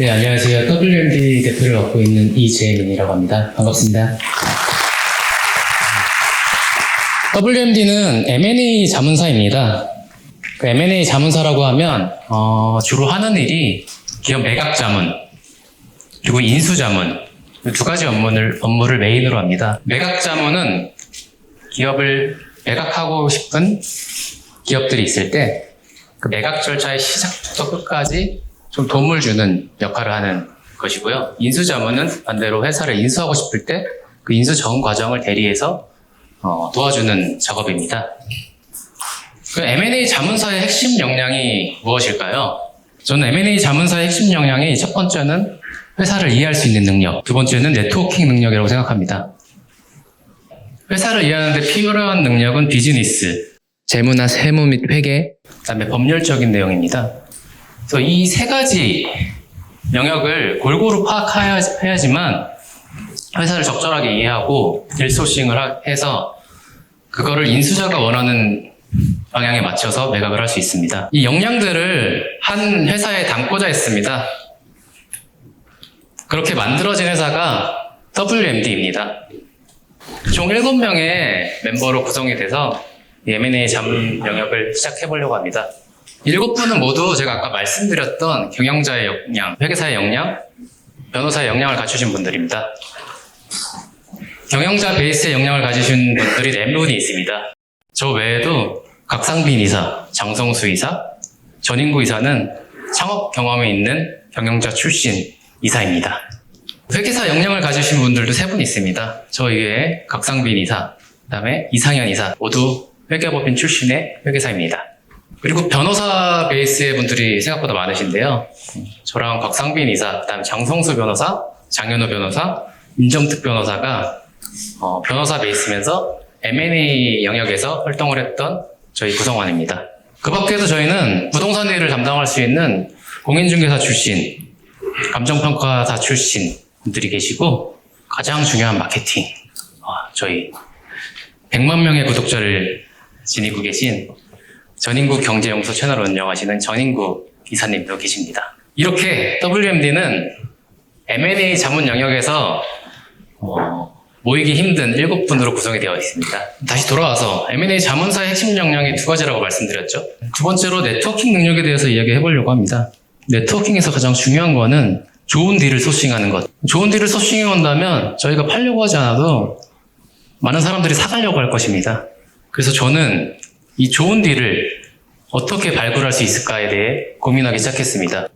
네, 안녕하세요. WMD 대표를 맡고 있는 이재민이라고 합니다. 반갑습니다. WMD는 M&A 자문사입니다. 그 M&A 자문사라고 하면 주로 하는 일이 기업 매각 자문, 그리고 인수 자문, 두 가지 업무를 메인으로 합니다. 매각 자문은 기업을 매각하고 싶은 기업들이 있을 때 그 매각 절차의 시작부터 끝까지 좀 도움을 주는 역할을 하는 것이고요. 인수 자문은 반대로 회사를 인수하고 싶을 때 그 인수 전 과정을 대리해서 도와주는 작업입니다. 그 M&A 자문사의 핵심 역량이 무엇일까요? 저는 M&A 자문사의 핵심 역량이 첫 번째는 회사를 이해할 수 있는 능력, 두 번째는 네트워킹 능력이라고 생각합니다. 회사를 이해하는데 필요한 능력은 비즈니스, 재무나 세무 및 회계, 그다음에 법률적인 내용입니다. 그래서 이 세 가지 영역을 골고루 파악해야지만 회사를 적절하게 이해하고 딜소싱을 해서 그거를 인수자가 원하는 방향에 맞춰서 매각을 할 수 있습니다. 이 역량들을 한 회사에 담고자 했습니다. 그렇게 만들어진 회사가 WMD입니다. 총 7명의 멤버로 구성이 돼서 M&A 자문 영역을 시작해보려고 합니다. 7분은 모두 제가 아까 말씀드렸던 경영자의 역량, 회계사의 역량, 변호사의 역량을 갖추신 분들입니다. 경영자 베이스의 역량을 가지신 분들이 4분이 있습니다. 저 외에도 각상빈 이사, 장성수 이사, 전인구 이사는 창업 경험이 있는 경영자 출신 이사입니다. 회계사 역량을 가지신 분들도 3분 있습니다. 저 외에 각상빈 이사, 그 다음에 이상현 이사, 모두 회계법인 출신의 회계사입니다. 그리고 변호사 베이스의 분들이 생각보다 많으신데요. 저랑 곽상빈 이사, 그 다음에 장성수 변호사, 장현우 변호사, 임정특 변호사가 변호사 베이스면서 M&A 영역에서 활동을 했던 저희 구성원입니다. 그 밖에도 저희는 부동산 일을 담당할 수 있는 공인중개사 출신, 감정평가사 출신 분들이 계시고 가장 중요한 마케팅, 저희 100만 명의 구독자를 지니고 계신 전인구 경제연구소 채널을 운영하시는 전인구 이사님도 계십니다. 이렇게 WMD는 M&A 자문 영역에서 모이기 힘든 7분으로 구성이 되어 있습니다. 다시 돌아와서 M&A 자문사의 핵심 역량이 2가지라고 말씀드렸죠. 두 번째로 네트워킹 능력에 대해서 이야기해 보려고 합니다. 네트워킹에서 가장 중요한 거는 좋은 딜을 소싱하는 것. 좋은 딜을 소싱해 온다면 저희가 팔려고 하지 않아도 많은 사람들이 사가려고 할 것입니다. 그래서 저는 이 좋은 딜을 어떻게 발굴할 수 있을까에 대해 고민하기 시작했습니다.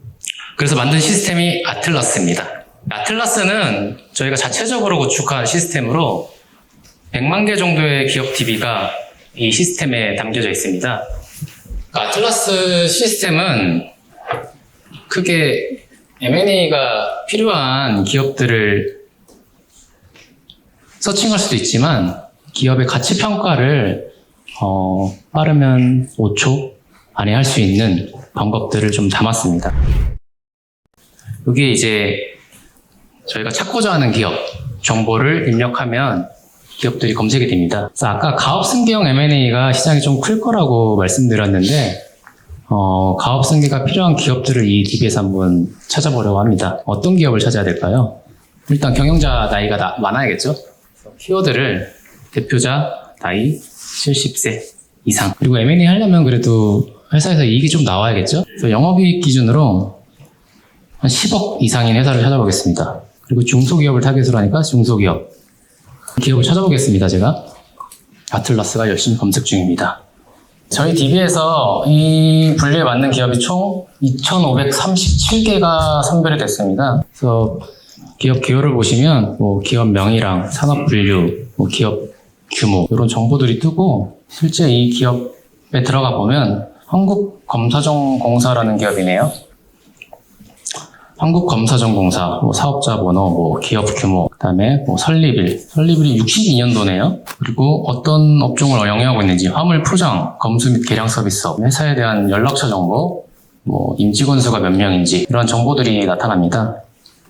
그래서 만든 시스템이 아틀라스입니다. 아틀라스는 저희가 자체적으로 구축한 시스템으로 100만 개 정도의 기업 DB가 이 시스템에 담겨져 있습니다. 아틀라스 시스템은 크게 M&A가 필요한 기업들을 서칭할 수도 있지만 기업의 가치 평가를 빠르면 5초 안에 할 수 있는 방법들을 좀 담았습니다. 여기 이제 저희가 찾고자 하는 기업 정보를 입력하면 기업들이 검색이 됩니다. 그래서 아까 가업 승계형 M&A가 시장이 좀 클 거라고 말씀드렸는데 가업 승계가 필요한 기업들을 이 DB에서 한번 찾아보려고 합니다. 어떤 기업을 찾아야 될까요? 일단 경영자 나이가 많아야겠죠? 키워드를 대표자 나이 70세 이상. 그리고 M&A 하려면 그래도 회사에서 이익이 좀 나와야겠죠? 그래서 영업이익 기준으로 한 10억 이상인 회사를 찾아보겠습니다. 그리고 중소기업을 타겟으로 하니까 중소기업. 기업을 찾아보겠습니다, 제가. 아틀라스가 열심히 검색 중입니다. 저희 DB에서 이 분류에 맞는 기업이 총 2,537개가 선별이 됐습니다. 그래서 기업 기호를 보시면 기업 명의랑 산업 분류, 기업 규모 이런 정보들이 뜨고 실제 이 기업에 들어가 보면 한국검사정공사라는 기업이네요. 한국검사정공사, 사업자 번호, 기업 규모, 그 다음에 설립일이 62년도네요. 그리고 어떤 업종을 영위하고 있는지, 화물 포장, 검수 및 계량 서비스업, 회사에 대한 연락처 정보, 임직원 수가 몇 명인지 이런 정보들이 나타납니다.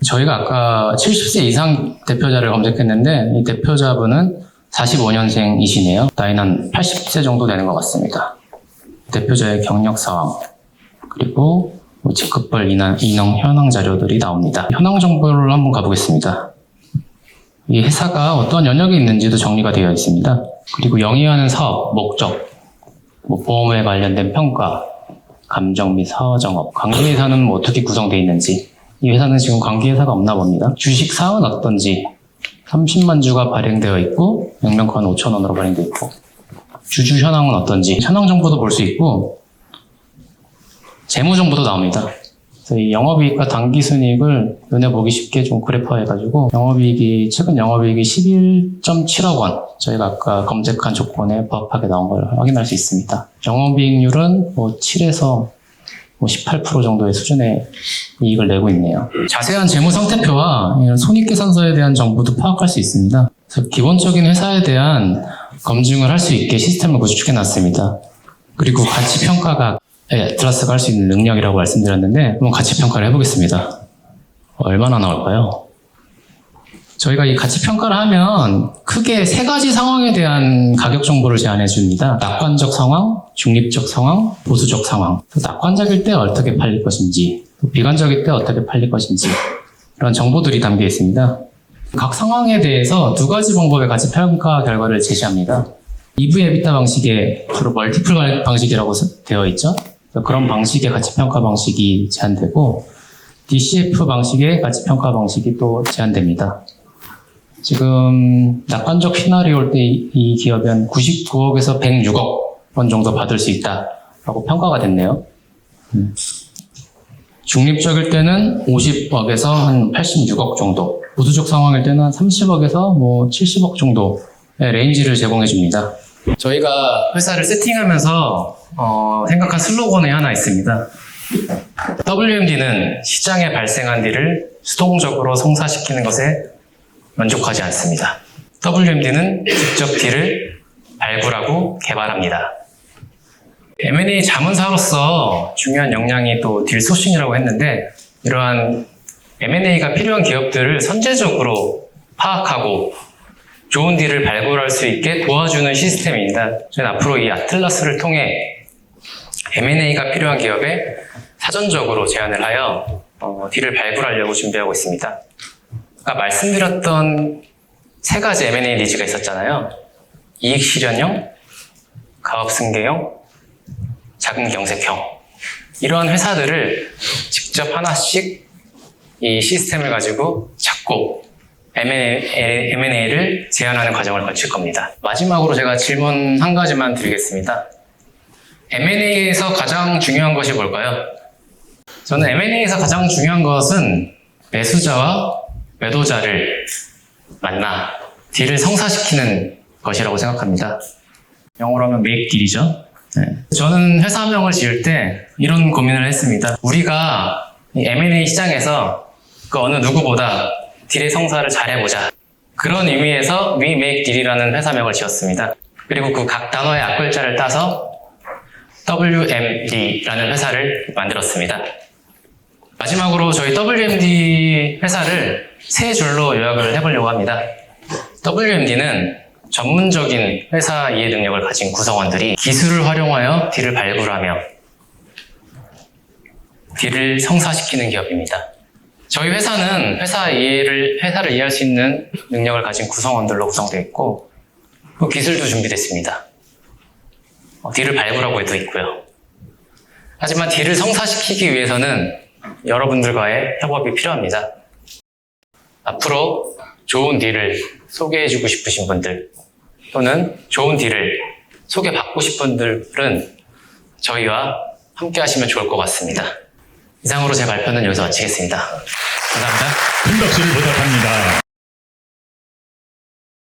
저희가 아까 70세 이상 대표자를 검색했는데 이 대표자분은 45년생이시네요. 나이는 한 80세 정도 되는 것 같습니다. 대표자의 경력 사항, 그리고 직급별 인형 현황 자료들이 나옵니다. 현황 정보를 한번 가보겠습니다. 이 회사가 어떤 영역에 있는지도 정리가 되어 있습니다. 그리고 영위하는 사업, 목적, 보험에 관련된 평가, 감정 및 사정업, 관계회사는 어떻게 구성되어 있는지, 이 회사는 지금 관계회사가 없나 봅니다. 주식 사항은 어떤지, 30만 주가 발행되어 있고 명명권 5,000원으로 발행되어 있고, 주주 현황은 어떤지 현황 정보도 볼 수 있고 재무 정보도 나옵니다. 그래서 이 영업이익과 당기순이익을 눈에 보기 쉽게 좀 그래퍼해가지고 최근 영업이익이 11.7억 원, 저희가 아까 검색한 조건에 부합하게 나온 걸 확인할 수 있습니다. 영업이익률은 7에서 18% 정도의 수준의 이익을 내고 있네요. 자세한 재무 상태표와 이런 손익계산서에 대한 정보도 파악할 수 있습니다. 그래서 기본적인 회사에 대한 검증을 할 수 있게 시스템을 구축해 놨습니다. 그리고 가치평가가 애틀라스가 할 수 있는 능력이라고 말씀드렸는데 한번 가치평가를 해보겠습니다. 얼마나 나올까요? 저희가 이 가치평가를 하면 크게 3가지 상황에 대한 가격 정보를 제안해 줍니다. 낙관적 상황, 중립적 상황, 보수적 상황. 낙관적일 때 어떻게 팔릴 것인지, 비관적일 때 어떻게 팔릴 것인지 이런 정보들이 담겨 있습니다. 각 상황에 대해서 2가지 방법의 가치평가 결과를 제시합니다. EV 에비타 방식에 주로 멀티플 방식이라고 되어 있죠. 그런 방식의 가치평가 방식이 제한되고 DCF 방식의 가치평가 방식이 또 제한됩니다. 지금 낙관적 시나리오일 때 이 기업은 99억에서 106억 원 정도 받을 수 있다라고 평가가 됐네요. 중립적일 때는 50억에서 한 86억 정도, 보수적 상황일 때는 한 30억에서 70억 정도의 레인지를 제공해 줍니다. 저희가 회사를 세팅하면서 생각한 슬로건이 하나 있습니다. WMD는 시장에 발생한 딜을 수동적으로 성사시키는 것에 만족하지 않습니다. WMD는 직접 딜을 발굴하고 개발합니다. M&A 자문사로서 중요한 역량이 또 딜 소싱이라고 했는데 이러한 M&A가 필요한 기업들을 선제적으로 파악하고 좋은 딜을 발굴할 수 있게 도와주는 시스템입니다. 저희는 앞으로 이 아틀라스를 통해 M&A가 필요한 기업에 사전적으로 제안을 하여 딜을 발굴하려고 준비하고 있습니다. 아까 말씀드렸던 3가지 M&A 니즈가 있었잖아요. 이익 실현형, 가업 승계형, 자금 경색형. 이러한 회사들을 직접 하나씩 이 시스템을 가지고 찾고 M&A를 제안하는 과정을 거칠 겁니다. 마지막으로 제가 질문 한 가지만 드리겠습니다. M&A에서 가장 중요한 것이 뭘까요? 저는 M&A에서 가장 중요한 것은 매수자와 매도자를 만나 딜을 성사시키는 것이라고 생각합니다. 영어로 하면 make 딜이죠. 저는 회사명을 지을 때 이런 고민을 했습니다. 우리가 M&A 시장에서 그 어느 누구보다 딜의 성사를 잘해보자. 그런 의미에서 We Make Deal이라는 회사명을 지었습니다. 그리고 그 각 단어의 앞글자를 따서 WMD라는 회사를 만들었습니다. 마지막으로 저희 WMD 회사를 3줄로 요약을 해보려고 합니다. WMD는 전문적인 회사 이해 능력을 가진 구성원들이 기술을 활용하여 딜을 발굴하며 딜을 성사시키는 기업입니다. 저희 회사는 회사를 이해할 수 있는 능력을 가진 구성원들로 구성되어 있고 또 기술도 준비됐습니다. 딜을 발굴하고도 있고요. 하지만 딜을 성사시키기 위해서는 여러분들과의 협업이 필요합니다. 앞으로 좋은 딜을 소개해주고 싶으신 분들 또는 좋은 딜을 소개받고 싶은 분들은 저희와 함께 하시면 좋을 것 같습니다. 이상으로 제 발표는 여기서 마치겠습니다. 감사합니다. 큰 박수를 부탁합니다.